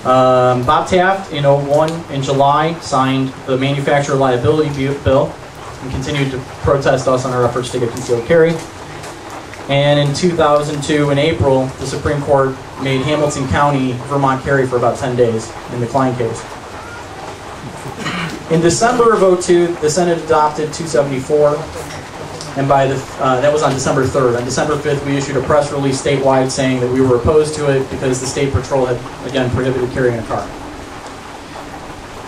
Bob Taft in '01 in July signed the manufacturer liability bill and continued to protest us on our efforts to get concealed carry. And in 2002 in April, the Supreme Court made Hamilton County, Vermont carry for about 10 days in the Klein case. In December of '02, the Senate adopted 274, and by that was on December 3rd. On December 5th, we issued a press release statewide saying that we were opposed to it because the state patrol had, again, prohibited carrying a car.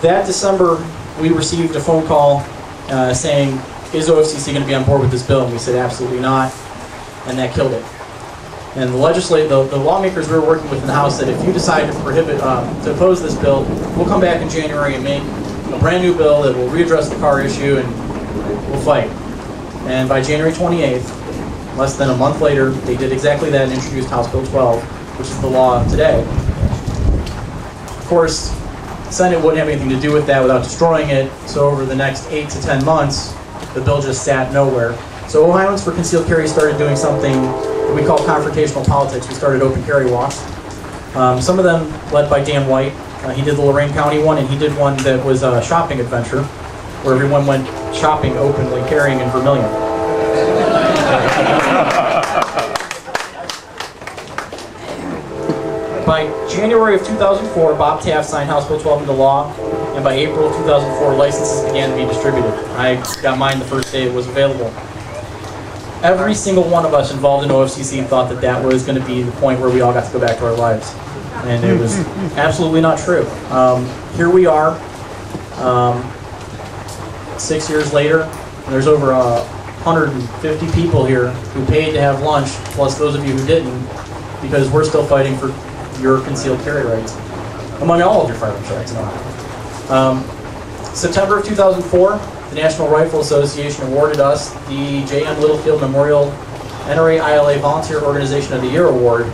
That December, we received a phone call saying, is OFCC going to be on board with this bill? And we said, absolutely not, and that killed it. And the lawmakers we were working with in the House said, if you decide to oppose this bill, we'll come back in January and make a brand new bill that will readdress the car issue and we'll fight. And by January 28th, less than a month later, they did exactly that and introduced House Bill 12, which is the law today. Of course, the Senate wouldn't have anything to do with that without destroying it, so over the next 8 to 10 months, the bill just sat nowhere. So Ohioans for Concealed Carry started doing something that we call confrontational politics. We started open carry walks. Some of them led by Dan White. He did the Lorain County one, and he did one that was a shopping adventure, where everyone went shopping openly, carrying in Vermilion. By January of 2004, Bob Taft signed House Bill 12 into law, and by April of 2004, licenses began to be distributed. I got mine the first day it was available. Every single one of us involved in OFCC thought that that was going to be the point where we all got to go back to our lives. And it was absolutely not true. Here we are, 6 years later, and there's over 150 people here who paid to have lunch, plus those of you who didn't, because we're still fighting for your concealed carry rights, among all of your firearms rights in Ohio. September of 2004, the National Rifle Association awarded us the J.M. Littlefield Memorial NRA ILA Volunteer Organization of the Year Award,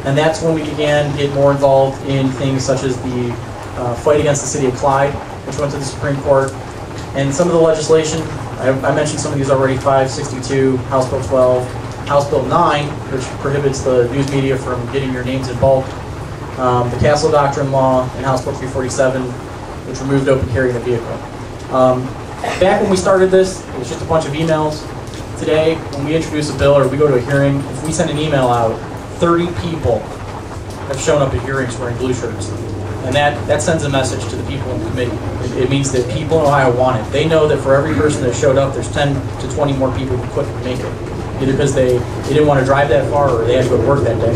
and that's when we began to get more involved in things such as the fight against the city of Clyde, which went to the Supreme Court, and some of the legislation. I mentioned some of these already: 562, House Bill 12, House Bill 9, which prohibits the news media from getting your names in bulk, the Castle Doctrine Law, and House Bill 347, which removed open carry in a vehicle. Back when we started this, it was just a bunch of emails. Today, when we introduce a bill or we go to a hearing, if we send an email out, 30 people have shown up at hearings wearing blue shirts. And that sends a message to the people in the committee. It means that people in Ohio want it. They know that for every person that showed up, there's 10 to 20 more people who couldn't make it, either because they didn't want to drive that far or they had to go to work that day.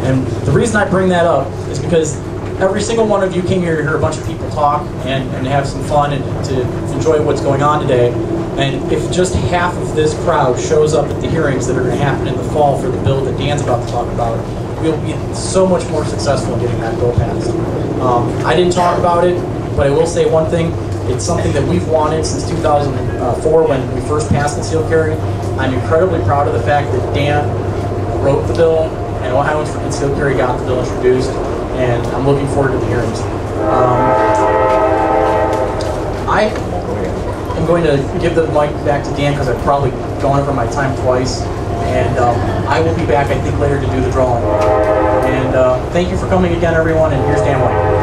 And the reason I bring that up is because every single one of you came here to hear a bunch of people talk and have some fun and to enjoy what's going on today. And if just half of this crowd shows up at the hearings that are going to happen in the fall for the bill that Dan's about to talk about, we'll be so much more successful in getting that bill passed. I didn't talk about it, but I will say one thing. It's something that we've wanted since 2004 when we first passed concealed carry. I'm incredibly proud of the fact that Dan wrote the bill and Ohioans for Concealed Carry got the bill introduced, and I'm looking forward to the hearings. I am going to give the mic back to Dan because I've probably gone over my time twice, and I will be back, I think, later to do the drawing. And thank you for coming again, everyone, and here's Dan White.